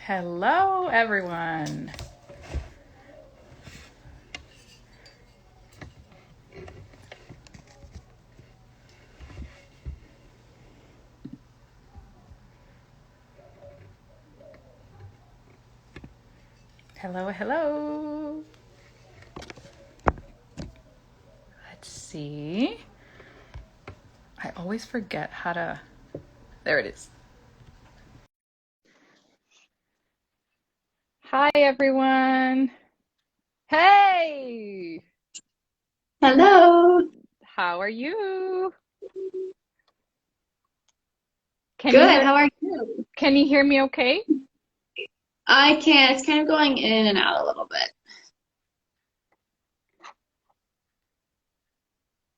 Hello, everyone. Hello, hello. Let's see. I always forget how to. There it is. Hi, everyone. Hey, Hello. how are you? Can you Good. hear How are you? can you hear me okay? I can. It's kind of going in and out a little bit.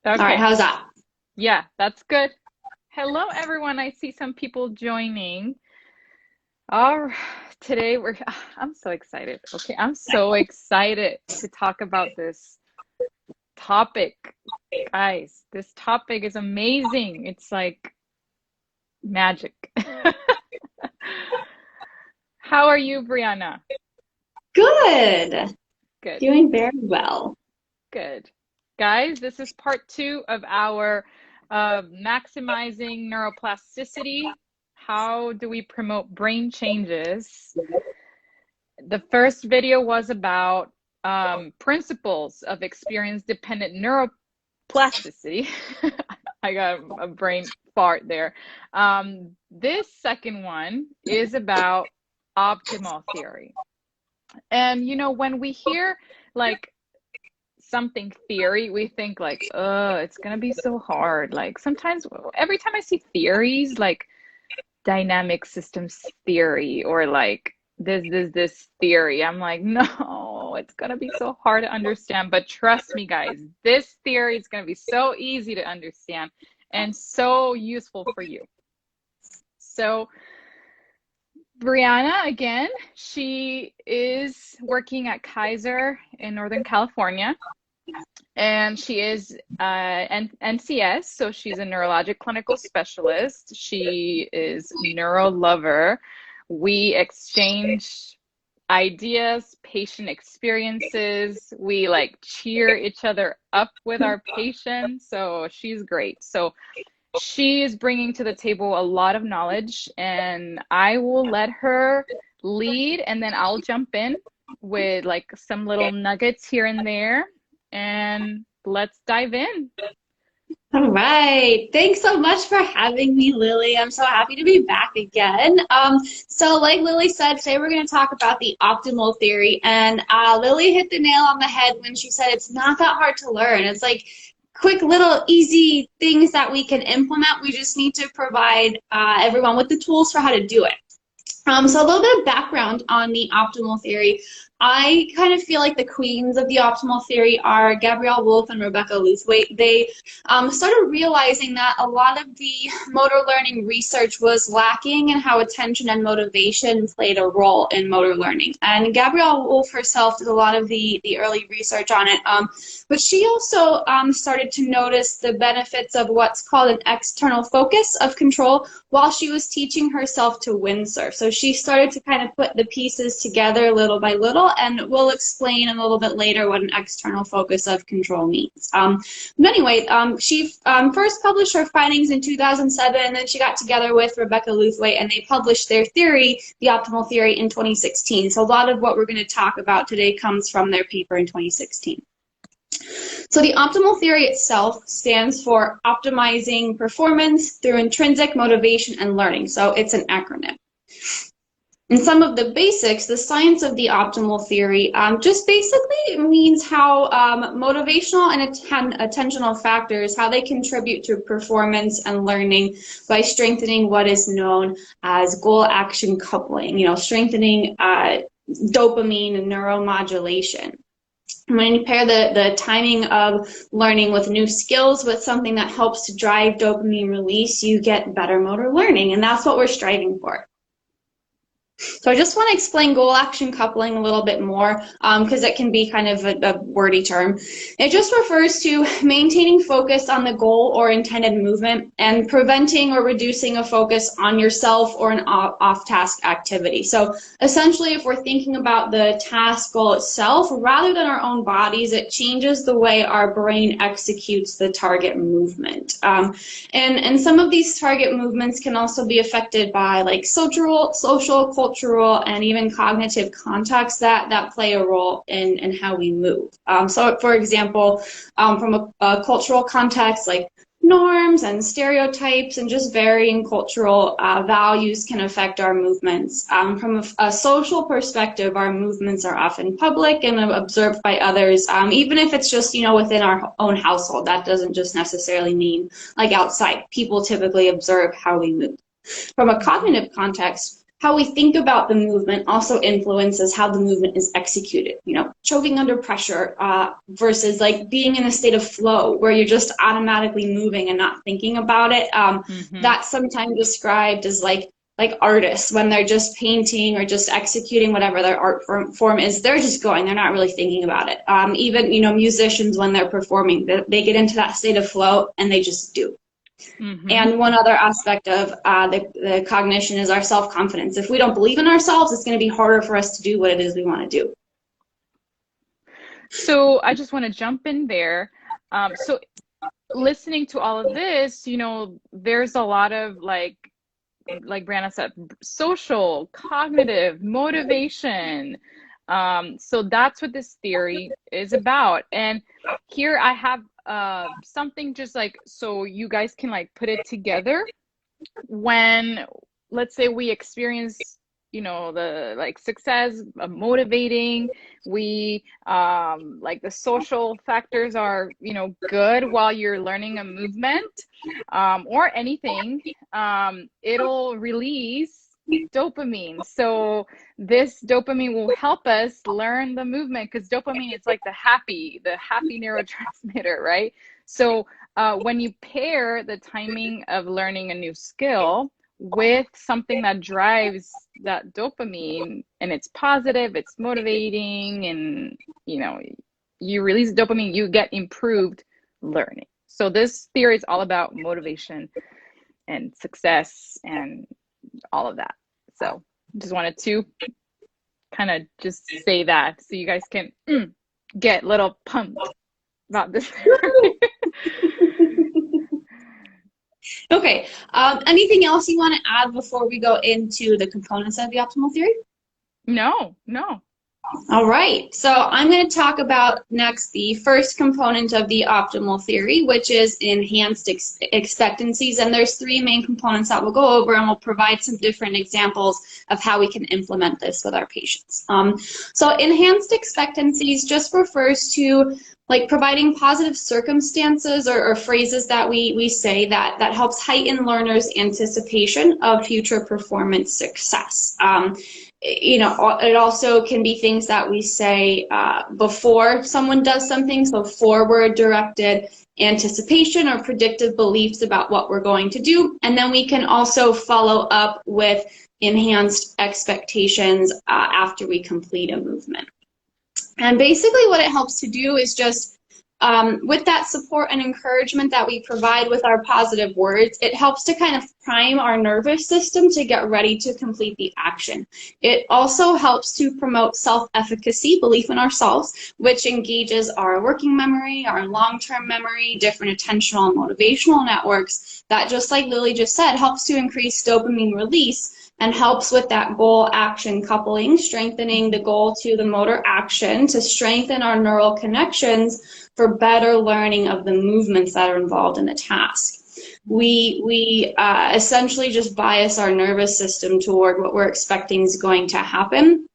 All right. Okay. How's that? Yeah, that's good. Hello, everyone. I see some people joining. All right. Today I'm so excited. Okay, I'm so excited to talk about this topic. Guys, this topic is amazing. It's like magic. How are you, Brianna? Good. Good, Doing very well. good. Guys, this is part two of our maximizing neuroplasticity. How do we promote brain changes? The first video was about principles of experience-dependent neuroplasticity. I got a brain fart there. This second one is about optimal theory. And when we hear like something theory, we think like, oh, it's gonna be so hard. Like sometimes, every time I see theories, like dynamic systems theory or like this theory, I'm like, no, it's gonna be so hard to understand. But trust me, guys, this theory is gonna be so easy to understand and so useful for you. So Brianna, again, she is working at Kaiser in Northern California, and she is NCS, so she's a neurologic clinical specialist. She is neuro lover. We exchange ideas, patient experiences. We like cheer each other up with our patients. So she's great. So she is bringing to the table a lot of knowledge, and I will let her lead, and then I'll jump in with like some little nuggets here and there, and let's dive in. All right. Thanks so much for having me, Lily. I'm so happy to be back again. So like Lily said, today we're going to talk about the optimal theory. And Lily hit the nail on the head when she said it's not that hard to learn. It's like quick little easy things that we can implement. We just need to provide everyone with the tools for how to do it. So a little bit of background on the optimal theory. I kind of feel like the queens of the optimal theory are Gabrielle Wulf and Rebecca Lewthwaite. They started realizing that a lot of the motor learning research was lacking in how attention and motivation played a role in motor learning. And Gabrielle Wulf herself did a lot of the early research on it. But she also started to notice the benefits of what's called an external focus of control while she was teaching herself to windsurf. So she started to kind of put the pieces together little by little, and we'll explain a little bit later what an external focus of control means. But anyway, she first published her findings in 2007, and then she got together with Rebecca Lewthwaite, and they published their theory, the optimal theory, in 2016. So a lot of what we're going to talk about today comes from their paper in 2016. So the optimal theory itself stands for optimizing performance through intrinsic motivation and learning. So it's an acronym. And some of the basics, the science of the optimal theory, just basically means how motivational and attentional factors, how they contribute to performance and learning by strengthening what is known as goal-action coupling, strengthening dopamine and neuromodulation. When you pair the timing of learning with new skills with something that helps to drive dopamine release, you get better motor learning, and that's what we're striving for. So I just want to explain goal action coupling a little bit more because it can be kind of a wordy term. It just refers to maintaining focus on the goal or intended movement and preventing or reducing a focus on yourself or an off-task activity. So essentially, if we're thinking about the task goal itself, rather than our own bodies, it changes the way our brain executes the target movement. And some of these target movements can also be affected by like social, cultural, and even cognitive contexts that play a role in how we move. So for example, from a cultural context, like norms and stereotypes and just varying cultural values can affect our movements. From a social perspective, our movements are often public and observed by others, even if it's just, within our own household. That doesn't just necessarily mean like outside. People typically observe how we move. From a cognitive context, how we think about the movement also influences how the movement is executed. Choking under pressure versus like being in a state of flow where you're just automatically moving and not thinking about it. That's sometimes described as like artists when they're just painting or just executing whatever their art form is. They're just going. They're not really thinking about it. Even musicians when they're performing, they get into that state of flow and they just do. And one other aspect of the cognition is our self-confidence. If we don't believe in ourselves, it's going to be harder for us to do what it is we want to do. So I just want to jump in there. So listening to all of this, there's a lot of like Brianna said, social, cognitive, motivation. So that's what this theory is about. And here I have something just like, so you guys can like put it together when, let's say we experience, the like success of motivating, we like the social factors are, good while you're learning a movement or anything, it'll release dopamine. So this dopamine will help us learn the movement because dopamine is like the happy neurotransmitter, right? So when you pair the timing of learning a new skill with something that drives that dopamine and it's positive, it's motivating, and you release dopamine, you get improved learning. So this theory is all about motivation and success and all of that. So just wanted to kind of just say that so you guys can get a little pumped about this theory. Okay. Anything else you want to add before we go into the components of the optimal theory? No. All right. So I'm going to talk about next the first component of the optimal theory, which is enhanced expectancies. And there's three main components that we'll go over, and we'll provide some different examples of how we can implement this with our patients. So enhanced expectancies just refers to like providing positive circumstances or phrases that we say that helps heighten learners' anticipation of future performance success. It also can be things that we say before someone does something, so forward-directed anticipation or predictive beliefs about what we're going to do. And then we can also follow up with enhanced expectations after we complete a movement. And basically what it helps to do is just with that support and encouragement that we provide with our positive words, it helps to kind of prime our nervous system to get ready to complete the action. It also helps to promote self-efficacy, belief in ourselves, which engages our working memory, our long-term memory, different attentional and motivational networks that, just like Lily just said, helps to increase dopamine release and helps with that goal action coupling, strengthening the goal to the motor action to strengthen our neural connections for better learning of the movements that are involved in the task. We essentially just bias our nervous system toward what we're expecting is going to happen,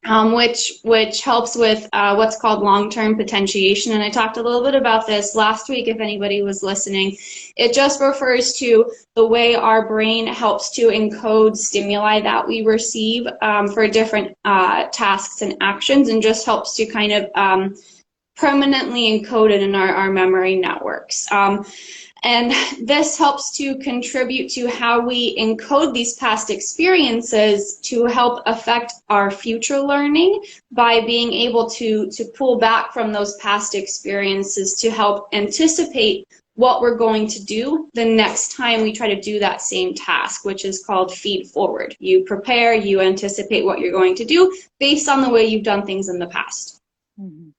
which helps with what's called long-term potentiation. And I talked a little bit about this last week if anybody was listening. It just refers to the way our brain helps to encode stimuli that we receive for different tasks and actions, and just helps to kind of permanently encode it in our memory networks. And this helps to contribute to how we encode these past experiences to help affect our future learning by being able to pull back from those past experiences to help anticipate what we're going to do the next time we try to do that same task, which is called feed forward. You prepare, you anticipate what you're going to do based on the way you've done things in the past. Mm-hmm.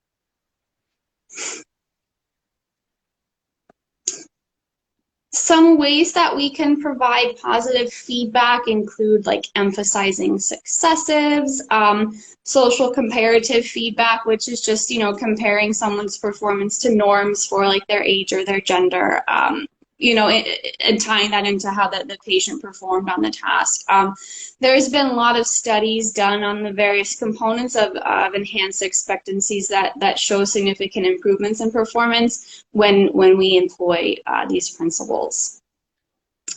Some ways that we can provide positive feedback include like emphasizing successes, social comparative feedback, which is just, you know, comparing someone's performance to norms for like their age or their gender, you know, and tying that into how the patient performed on the task. There's been a lot of studies done on the various components of enhanced expectancies that show significant improvements in performance when we employ these principles.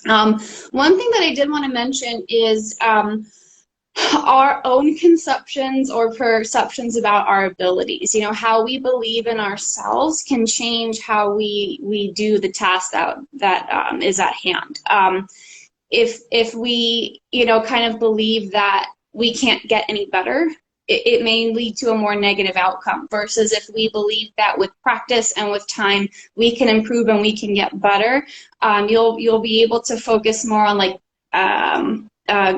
One thing that I did want to mention is our own conceptions or perceptions about our abilities. You know, how we believe in ourselves can change how we do the task that is at hand. If we, you know, kind of believe that we can't get any better, it may lead to a more negative outcome, versus if we believe that with practice and with time we can improve and we can get better, you'll be able to focus more on like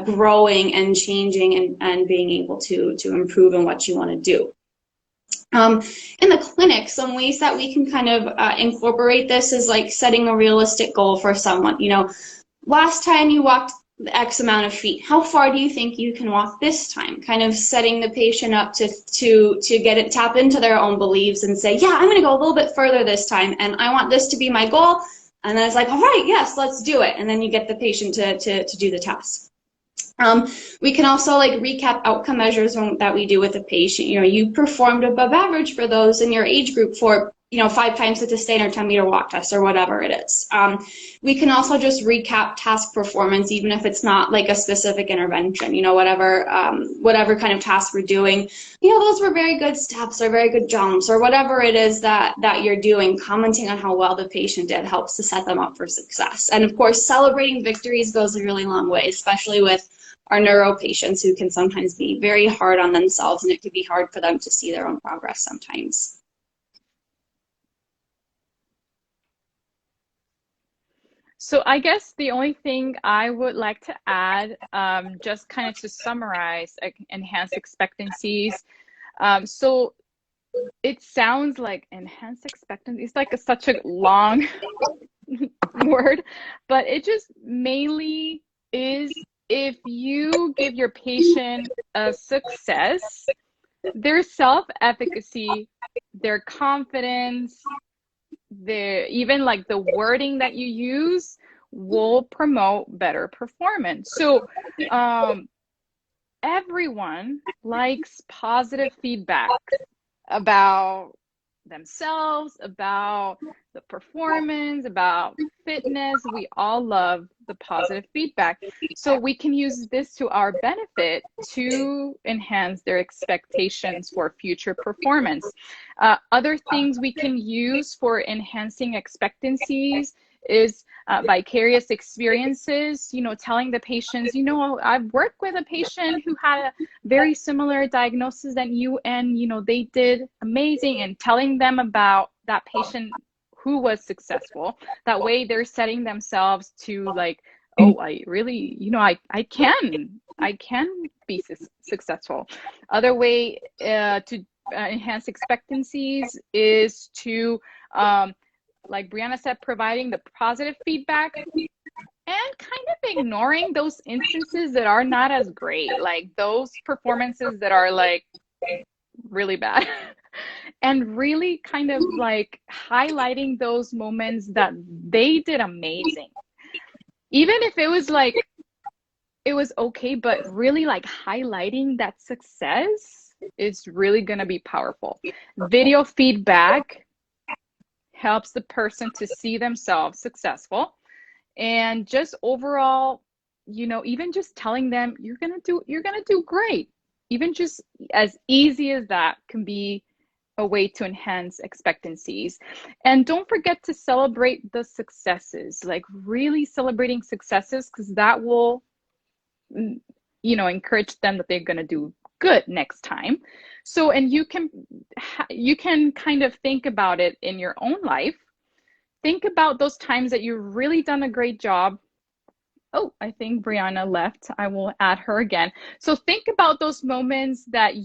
growing and changing and being able to improve in what you want to do. In the clinic, some ways that we can kind of incorporate this is like setting a realistic goal for someone. You know, last time you walked X amount of feet, how far do you think you can walk this time? Kind of setting the patient up to get it, tap into their own beliefs and say, yeah, I'm going to go a little bit further this time, and I want this to be my goal. And then it's like, all right, yes, let's do it. And then you get the patient to do the task. We can also like recap outcome measures that we do with a patient. You know, you performed above average for those in your age group for, you know, 5 times the sustained or 10-meter walk test or whatever it is. We can also just recap task performance, even if it's not like a specific intervention, you know, whatever kind of task we're doing. You know, those were very good steps or very good jumps or whatever it is that you're doing. Commenting on how well the patient did helps to set them up for success. And of course, celebrating victories goes a really long way, especially with our neuro patients who can sometimes be very hard on themselves, and it can be hard for them to see their own progress sometimes. So I guess the only thing I would like to add, just kind of to summarize enhanced expectancies. So it sounds like enhanced expectancy is like such a long word, but it just mainly is, if you give your patient a success, their self-efficacy, their confidence, even like the wording that you use will promote better performance. So everyone likes positive feedback about themselves, about the performance, about fitness. We all love the positive feedback. So we can use this to our benefit to enhance their expectations for future performance. Other things we can use for enhancing expectancies is vicarious experiences, you know, telling the patients, you know, I've worked with a patient who had a very similar diagnosis than you, and, you know, they did amazing, and telling them about that patient who was successful. That way they're setting themselves to like, oh, I really, you know, I can be successful. Other way to enhance expectancies is to, like Brianna said, providing the positive feedback and kind of ignoring those instances that are not as great, like those performances that are like really bad. And really kind of like highlighting those moments that they did amazing. Even if it was like, it was okay, but really like highlighting that success is really going to be powerful. Video feedback helps the person to see themselves successful, and just overall, you know, even just telling them you're going to do great. Even just as easy as that can be a way to enhance expectancies. And don't forget to celebrate the successes, like really celebrating successes, because that will, encourage them that they're going to do good next time. So, and you can kind of think about it in your own life. Think about those times that you've really done a great job. Oh, I think Brianna left. I will add her again. So think about those moments that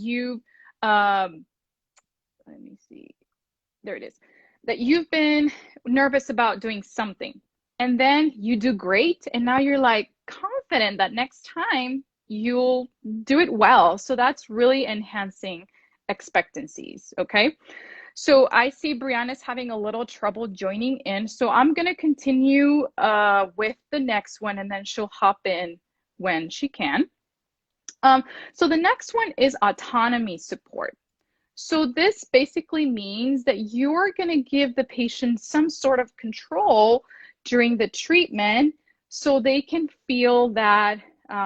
let me see, there it is, that you've been nervous about doing something, and then you do great, and now you're like confident that next time you'll do it well. So that's really enhancing expectancies. Okay, so I see Brianna's having a little trouble joining in, so I'm going to continue with the next one, and then she'll hop in when she can. So the next one is autonomy support. So this basically means that you're going to give the patient some sort of control during the treatment so they can feel that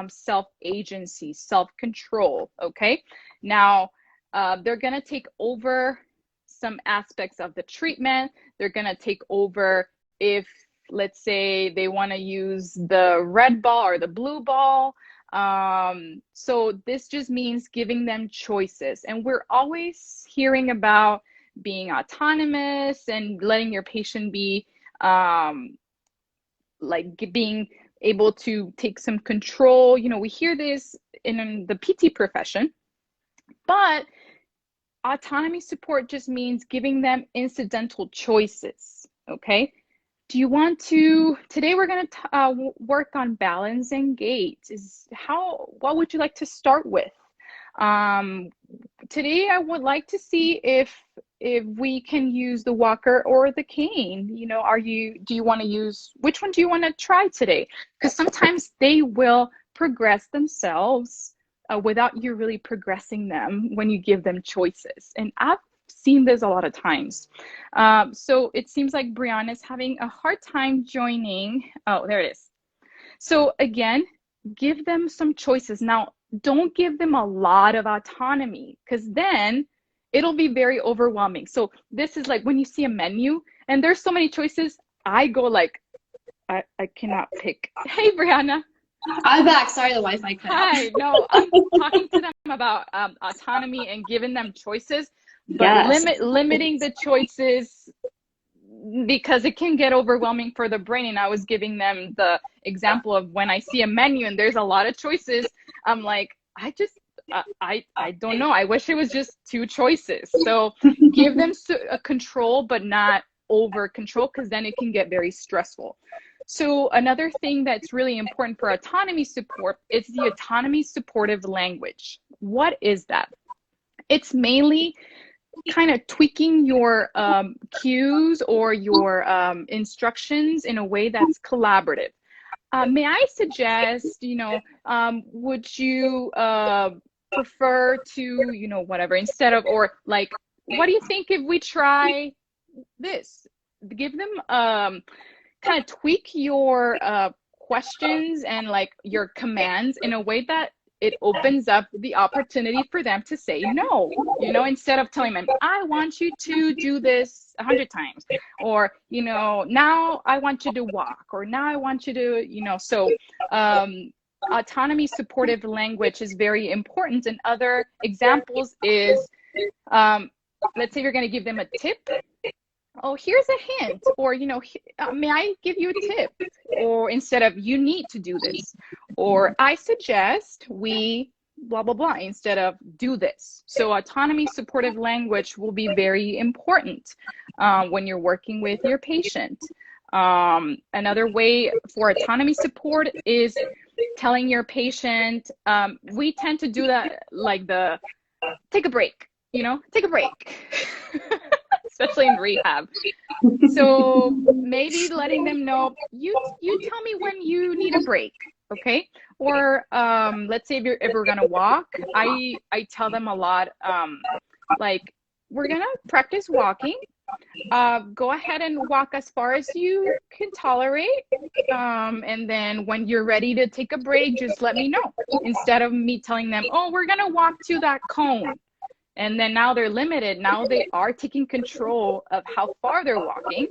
self-agency, self-control, okay? Now, they're going to take over some aspects of the treatment. They're going to take over if, let's say, they want to use the red ball or the blue ball. So this just means giving them choices. And we're always hearing about being autonomous and letting your patient be like being able to take some control. We hear this in the PT profession, but autonomy support just means giving them incidental choices, okay? Do you want to, today we're going to work on balance and gait. What would you like to start with? Today I would like to see if we can use the walker or the cane. Do you want to use, which one do you want to try today? Because sometimes they will progress themselves without you really progressing them when you give them choices. And I've seen this a lot of times. So it seems like Brianna is having a hard time joining. Oh, there it is. So again, give them some choices. Now, don't give them a lot of autonomy, because then it'll be very overwhelming. So this is like when you see a menu and there's so many choices, I go like, I cannot pick. Hey, Brianna. I'm back. Sorry, the Wi-Fi cut out. Hi. No, I'm talking to them about autonomy and giving them choices, but Yes. limiting the choices, because it can get overwhelming for the brain. And I was giving them the example of when I see a menu and there's a lot of choices, I'm like, I don't know. I wish it was just 2 choices. So give them a control, but not over control, because then it can get very stressful. So another thing that's really important for autonomy support is the autonomy supportive language. What is that? It's mainly kind of tweaking your cues or your instructions in a way that's collaborative. May I suggest, would you prefer to, whatever, instead of, or like, what do you think if we try this? Give them, kind of tweak your questions and like your commands in a way that it opens up the opportunity for them to say no, instead of telling them, I want you to do this 100 times, or, now I want you to walk, or now I want you to, so autonomy supportive language is very important. And other examples is, let's say you're going to give them a tip. Oh, here's a hint, or, may I give you a tip? Or instead of, you need to do this, or I suggest we blah, blah, blah, instead of do this. So autonomy supportive language will be very important when you're working with your patient. Another way for autonomy support is telling your patient, we tend to do that, like take a break, take a break. Especially in rehab. So maybe letting them know, you tell me when you need a break, okay? Or let's say if we're gonna walk, I tell them a lot, like, we're gonna practice walking. Go ahead and walk as far as you can tolerate, and then when you're ready to take a break, just let me know. Instead of me telling them, oh, we're gonna walk to that cone. And then now they're limited. Now they are taking control of how far they're walking.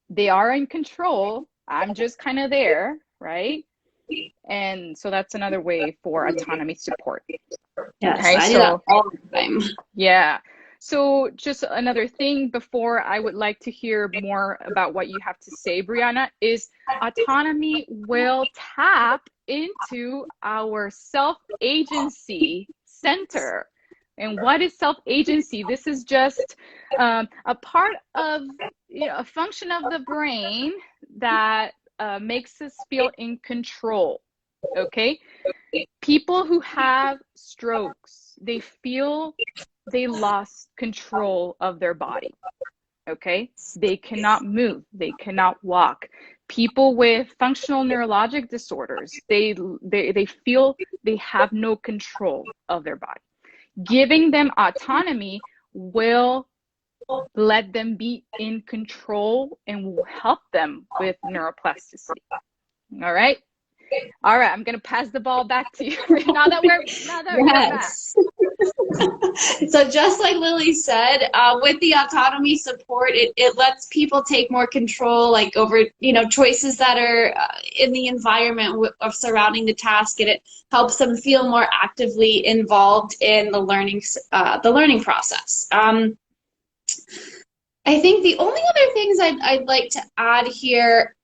They are in control. I'm just kind of there, right? And so that's another way for autonomy support. Yes, Okay, I do that all the time. yeah. So just another thing before I would like to hear more about what you have to say, Brianna, is autonomy will tap into our self-agency center. And what is self-agency? This is just a part of, a function of the brain that makes us feel in control. Okay? People who have strokes, they feel they lost control of their body. Okay? They cannot move, they cannot walk. People with functional neurologic disorders, they feel they have no control of their body. Giving them autonomy will let them be in control and will help them with neuroplasticity. All right? All right, I'm gonna pass the ball back to you now that we're back. So just like Lily said, with the autonomy support, it lets people take more control, like over, choices that are in the environment of surrounding the task, and it helps them feel more actively involved in the learning process. I think the only other things I'd like to add here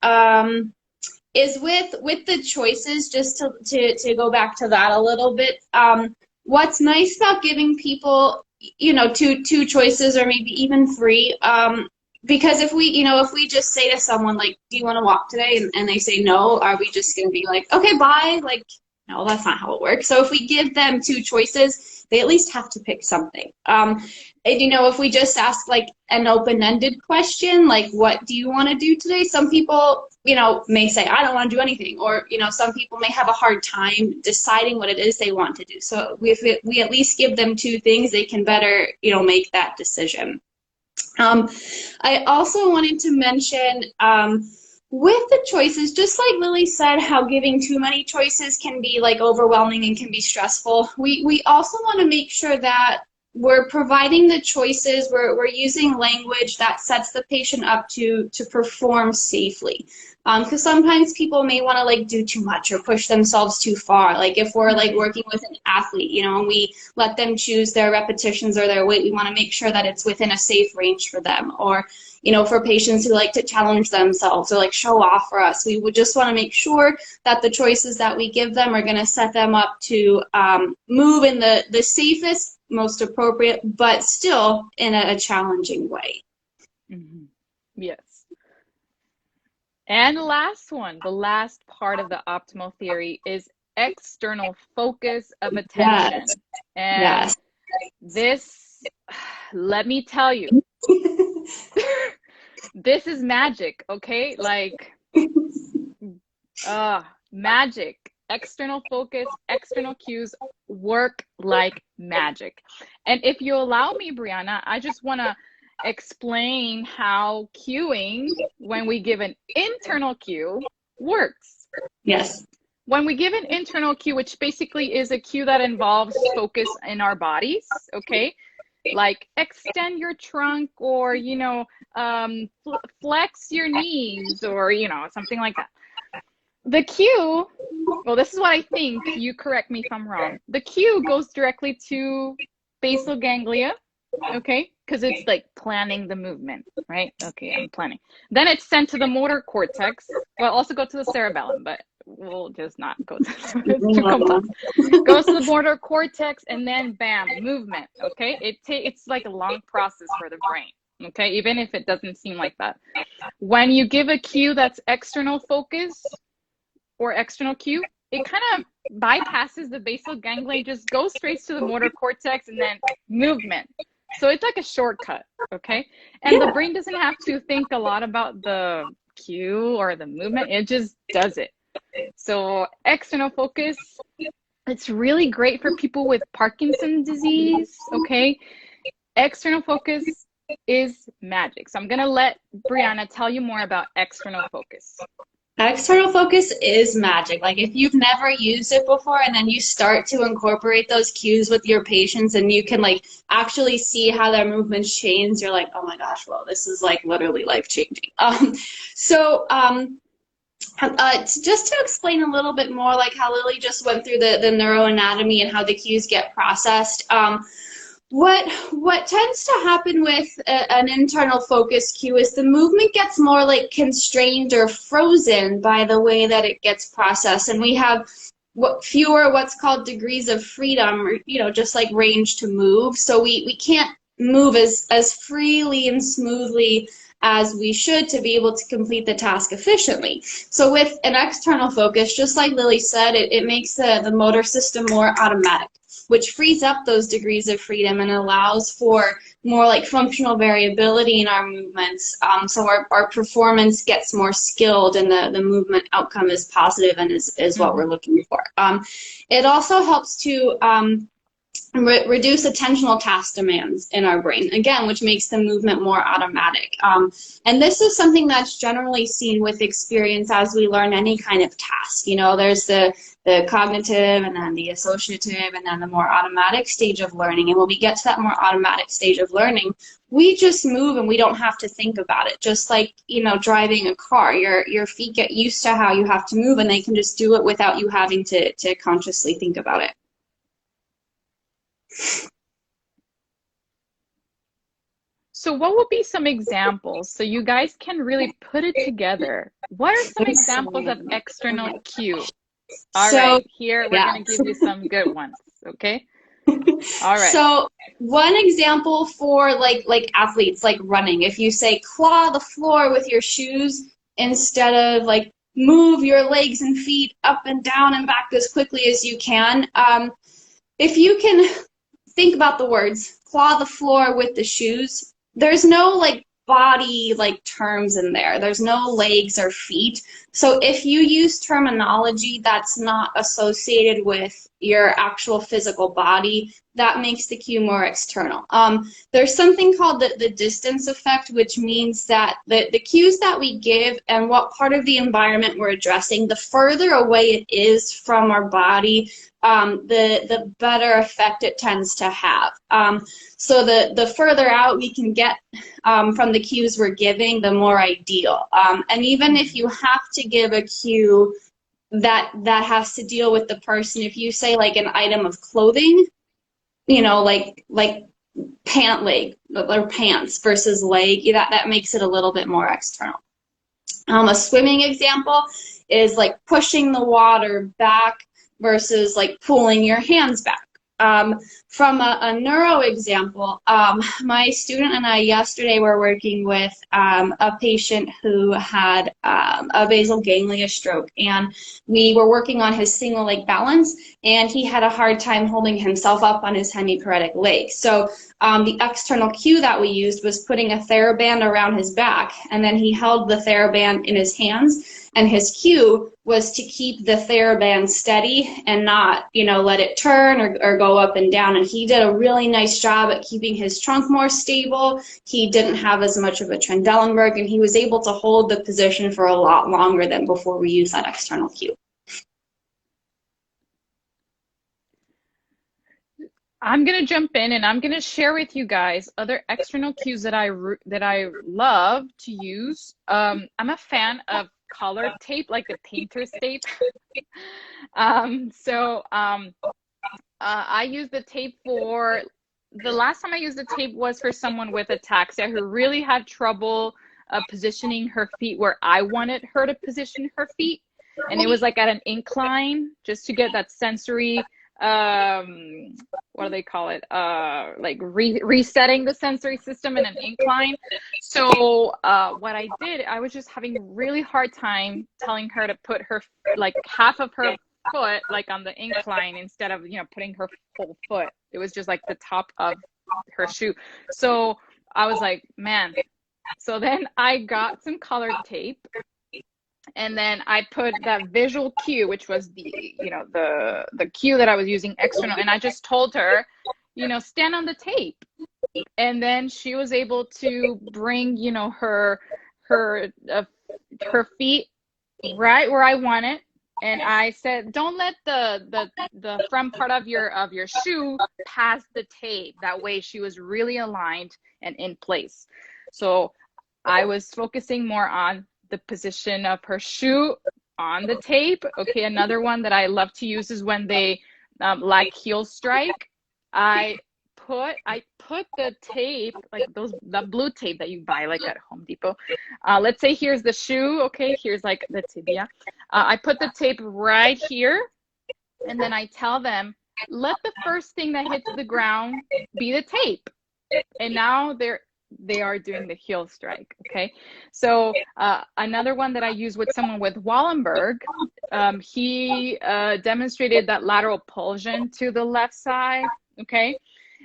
is with the choices, just to go back to that a little bit. What's nice about giving people, two choices or maybe even three, because if we just say to someone, like, do you want to walk today? And they say no, are we just going to be like, okay, bye? Like, no, that's not how it works. So if we give them two choices, they at least have to pick something. And, if we just ask like an open-ended question, like, what do you want to do today? Some people, may say, I don't want to do anything. Or, some people may have a hard time deciding what it is they want to do. So if we at least give them two things, they can better, make that decision. I also wanted to mention, with the choices, just like Lily said, how giving too many choices can be like overwhelming and can be stressful. We also want to make sure that we're providing the choices, we're using language that sets the patient up to perform safely. Because sometimes people may want to like do too much or push themselves too far. Like if we're like working with an athlete, and we let them choose their repetitions or their weight, we want to make sure that it's within a safe range for them. Or, for patients who like to challenge themselves or like show off for us, we would just want to make sure that the choices that we give them are going to set them up to move in the safest, most appropriate, but still in a challenging way. Mm-hmm. Yes. And the last one, the last part of the optimal theory is external focus of attention. Yes. And yes. This, let me tell you, this is magic, okay? Like, magic. External focus, external cues work like magic. And if you allow me, Brianna, I just want to explain how cueing, when we give an internal cue, works. Yes. When we give an internal cue, which basically is a cue that involves focus in our bodies, okay? Like extend your trunk, or, flex your knees, or, something like that. The cue, well, this is what I think, you correct me if I'm wrong. The cue goes directly to basal ganglia, okay? Because it's like planning the movement, right? Okay, I'm planning. Then it's sent to the motor cortex. Well, also go to the cerebellum, but we'll just not go to it's too complex. Goes to the motor cortex, and then bam, movement, okay? It's like a long process for the brain, okay? Even if it doesn't seem like that. When you give a cue that's external focus or external cue, it kind of bypasses the basal ganglia, just goes straight to the motor cortex, and then movement. So it's like a shortcut, okay? And the brain doesn't have to think a lot about the cue or the movement. It just does it. So external focus, it's really great for people with Parkinson's disease, okay? External focus is magic. So I'm going to let Brianna tell you more about external focus. External focus is magic. Like if you've never used it before and then you start to incorporate those cues with your patients and you can like actually see how their movements change, you're like, oh my gosh, well, this is like literally life changing. So just to explain a little bit more, like how Lily just went through the neuroanatomy and how the cues get processed. What tends to happen with an internal focus cue is the movement gets more like constrained or frozen by the way that it gets processed, and we have fewer what's called degrees of freedom, or just like range to move. So we can't move as freely and smoothly as we should to be able to complete the task efficiently. So with an external focus, just like Lily said, it makes the motor system more automatic, which frees up those degrees of freedom and allows for more like functional variability in our movements. So our performance gets more skilled and the movement outcome is positive and is what we're looking for. It also helps to reduce attentional task demands in our brain, again, which makes the movement more automatic. And this is something that's generally seen with experience as we learn any kind of task. There's the cognitive and then the associative and then the more automatic stage of learning. And when we get to that more automatic stage of learning, we just move and we don't have to think about it. Just like, driving a car, your feet get used to how you have to move and they can just do it without you having to consciously think about it. So what would be some examples so you guys can really put it together? What are some examples of external cue? All right, here we're going to give you some good ones, okay? All right. So one example for like athletes, like running, if you say claw the floor with your shoes instead of like move your legs and feet up and down and back as quickly as you can, if you can think about the words claw the floor with the shoes, there's no like body like terms in there. There's no legs or feet. So if you use terminology that's not associated with your actual physical body, that makes the cue more external. There's something called the distance effect, which means that the cues that we give and what part of the environment we're addressing, the further away it is from our body, the better effect it tends to have. So the further out we can get from the cues we're giving, the more ideal. And even if you have to give a cue that has to deal with the person, if you say like an item of clothing, like pant leg or pants versus leg, that makes it a little bit more external. A swimming example is like pushing the water back versus like pulling your hands back. From a neuro example, my student and I yesterday were working with a patient who had a basal ganglia stroke, and we were working on his single leg balance, and he had a hard time holding himself up on his hemiparetic leg. So the external cue that we used was putting a TheraBand around his back, and then he held the TheraBand in his hands, and his cue was to keep the TheraBand steady and not, let it turn or go up and down. And he did a really nice job at keeping his trunk more stable. He didn't have as much of a Trendelenburg, and he was able to hold the position for a lot longer than before we used that external cue. I'm going to jump in and I'm going to share with you guys other external cues that I love to use. I'm a fan of colored tape, like the painter's tape. I use the tape for, the last time I used the tape was for someone with ataxia who really had trouble positioning her feet where I wanted her to position her feet. And it was like at an incline, just to get that sensory, what do they call it? Like resetting the sensory system in an incline. So what I did, I was just having a really hard time telling her to put her, like half of her foot like on the incline instead of, putting her whole foot. It was just like the top of her shoe. So I was like, man. So then I got some colored tape. And then I put that visual cue, which was the cue that I was using external. And I just told her, stand on the tape. And then she was able to bring, her feet right where I want it. And I said, don't let the front part of your shoe pass the tape. That way she was really aligned and in place. So I was focusing more on the position of her shoe on the tape. Okay, another one that I love to use is when they like heel strike. I put the tape, like the blue tape that you buy like at Home Depot. Let's say here's the shoe. Okay, here's like the tibia. I put the tape right here, and then I tell them, let the first thing that hits the ground be the tape. And now they are doing the heel strike. Okay, so another one that I use with someone with Wallenberg, he demonstrated that lateral pulsion to the left side. Okay,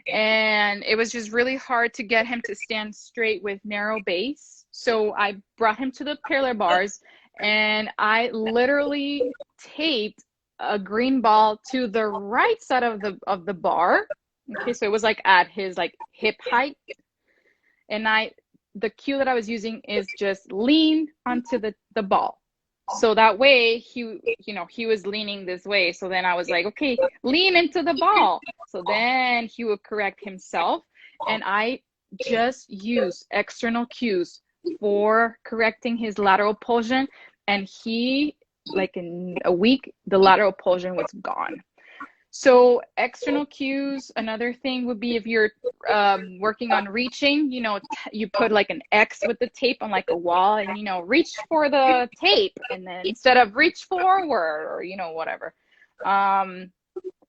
and it was just really hard to get him to stand straight with narrow base. So I brought him to the parallel bars, and I literally taped a green ball to the right side of the bar. Okay, so it was like at his like hip height. And the cue that I was using is just lean onto the ball. So that way he was leaning this way. So then I was like, okay, lean into the ball. So then he would correct himself. And I just use external cues for correcting his lateral pulsion. And he, like in a week, the lateral pulsion was gone. So external cues, another thing would be if you're working on reaching, you put like an X with the tape on like a wall and, reach for the tape. And then instead of reach forward or, whatever.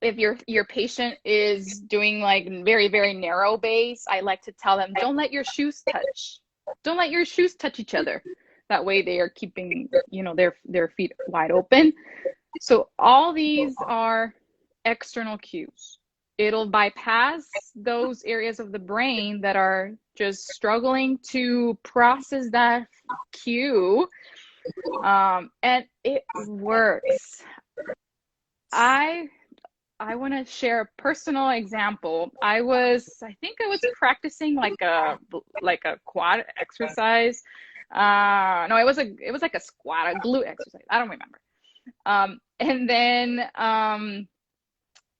If your patient is doing like very, very narrow base, I like to tell them, don't let your shoes touch. Don't let your shoes touch each other. That way they are keeping, their feet wide open. So all these are external cues. It'll bypass those areas of the brain that are just struggling to process that cue, and it works. I want to share a personal example. I think I was practicing like a quad exercise. No, it was like a squat, a glute exercise. I don't remember. And then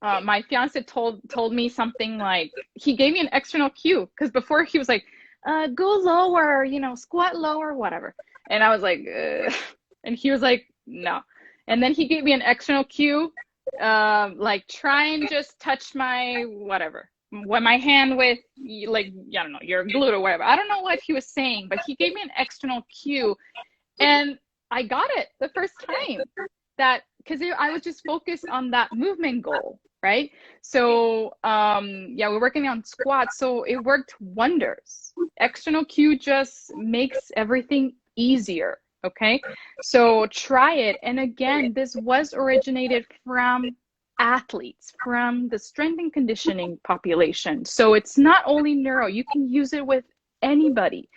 my fiance told me something like, he gave me an external cue, because before he was like, go lower, squat lower, whatever. And I was like, and he was like, no. And then he gave me an external cue, like try and just touch my my hand with, like, I don't know, your glute or whatever. I don't know what he was saying, but he gave me an external cue, and I got it the first time. That because I was just focused on that movement goal, right? So yeah, we're working on squats, so it worked wonders. External cue just makes everything easier. Okay, so try it. And again, this was originated from athletes, from the strength and conditioning population. So it's not only neuro, you can use it with anybody: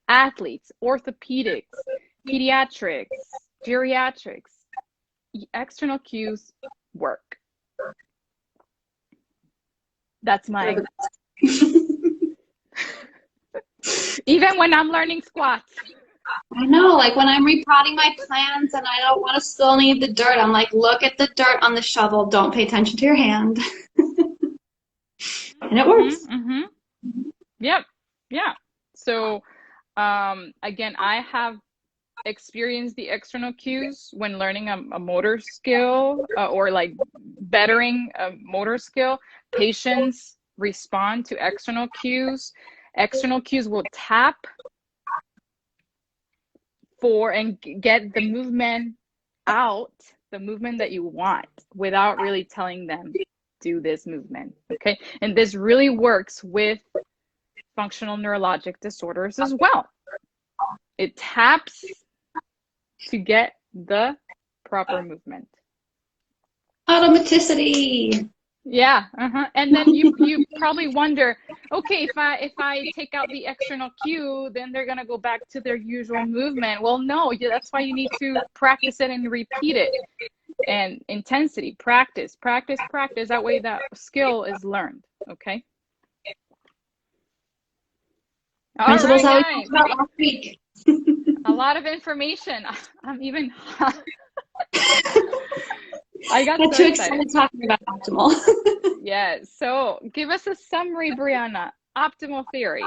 athletes, orthopedics, pediatrics, geriatrics. External cues work. That's my even when I'm learning squats. I know, like when I'm repotting my plants and I don't want to spill any of the dirt, I'm like, look at the dirt on the shovel, don't pay attention to your hand. And it works. Yep. Yeah. So again, I have experienced the external cues when learning a motor skill, or like bettering a motor skill. Patients respond to external cues. External cues will tap for and get the movement out, the movement that you want, without really telling them, do this movement. Okay, and this really works with functional neurologic disorders as well. It taps to get the proper movement. Automaticity. Yeah. And then you probably wonder, okay, if I take out the external cue, then they're gonna go back to their usual movement. Well, no, that's why you need to practice it and repeat it. And intensity, practice. That way that skill is learned. Okay. All right, guys. Last week. A lot of information. I'm even, I got Got so too excited. excited talking about optimal. Yeah, so give us a summary, Brianna. Optimal theory.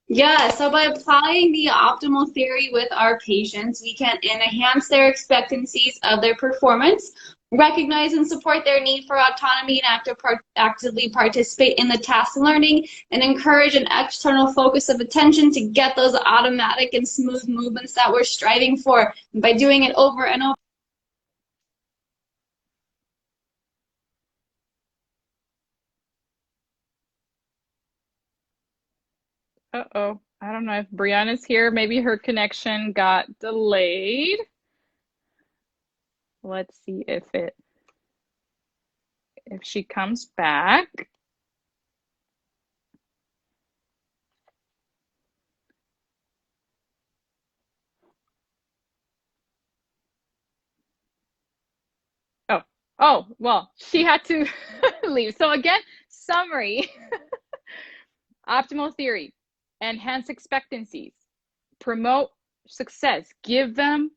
Yeah, so by applying the optimal theory with our patients, we can enhance their expectancies of their performance, recognize and support their need for autonomy, and actively participate in the task learning, and encourage an external focus of attention to get those automatic and smooth movements that we're striving for. And by doing it over and over. Uh-oh. I don't know if Brianna's here. Maybe her connection got delayed. Let's see if she comes back. Oh, well, she had to leave. So again, summary. Optimal theory. Enhance expectancies. Promote success. Give them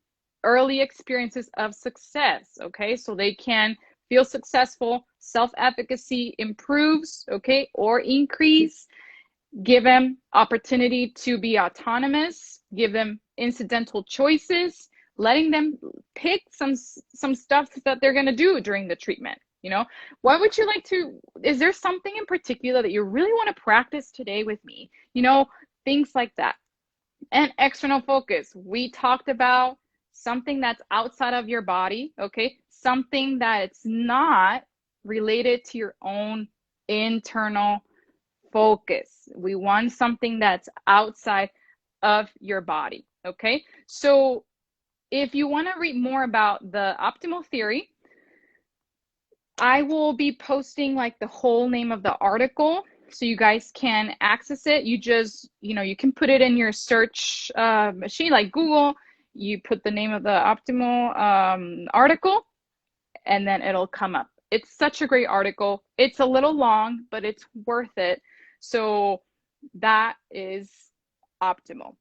early experiences of success, okay? So they can feel successful. Self-efficacy improves, okay, or increase. Give them opportunity to be autonomous. Give them incidental choices, letting them pick some stuff that they're going to do during the treatment. You know, what would you like to, is there something in particular that you really want to practice today with me? You know, things like that. And external focus, we talked about something that's outside of your body, okay? Something that it's not related to your own internal focus. We want something that's outside of your body, okay? So if you want to read more about the optimal theory, I will be posting like the whole name of the article so you guys can access it. You just, you can put it in your search machine like Google. You put the name of the optimal article and then it'll come up. It's such a great article. It's a little long, but it's worth it. So that is optimal.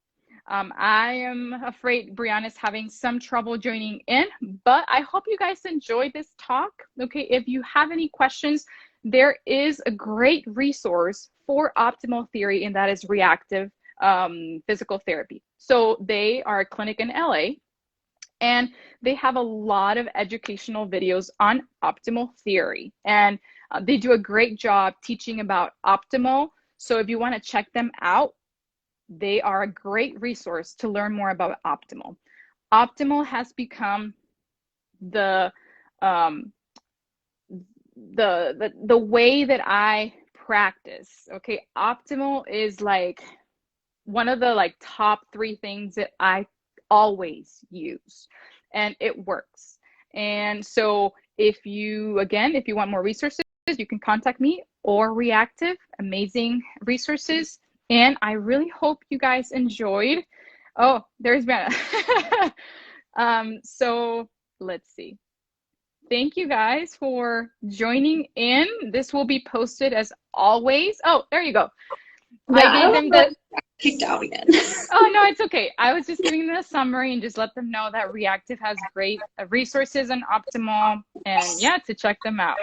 I am afraid Brianna's having some trouble joining in, but I hope you guys enjoyed this talk. Okay, if you have any questions, there is a great resource for optimal theory, and that is reactive physical therapy. So they are a clinic in LA, and they have a lot of educational videos on optimal theory, and they do a great job teaching about optimal. So if you want to check them out, they are a great resource to learn more about optimal. Optimal has become the way that I practice. Okay, optimal is like one of the like top 3 things that I always use, and it works. And so if you want more resources, you can contact me or Reactive. Amazing resources. And I really hope you guys enjoyed. Oh, there's Brianna. So let's see. Thank you guys for joining in. This will be posted as always. Oh, there you go. Yeah, I gave them the kicked out again. Oh, no, it's okay. I was just giving them a summary and just let them know that Reactive has great resources on optimal, and yeah, to check them out.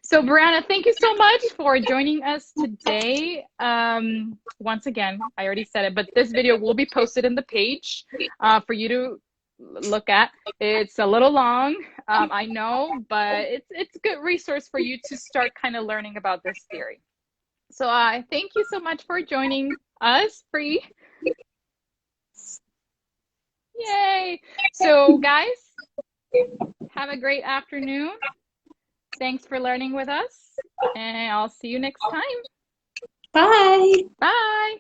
So Brianna, thank you so much for joining us today. Once again, I already said it, but this video will be posted in the page for you to look at. It's a little long, I know, but it's a good resource for you to start kind of learning about this theory. So thank you so much for joining us, Bree. Yay! So guys, have a great afternoon. Thanks for learning with us, and I'll see you next time. Bye. Bye.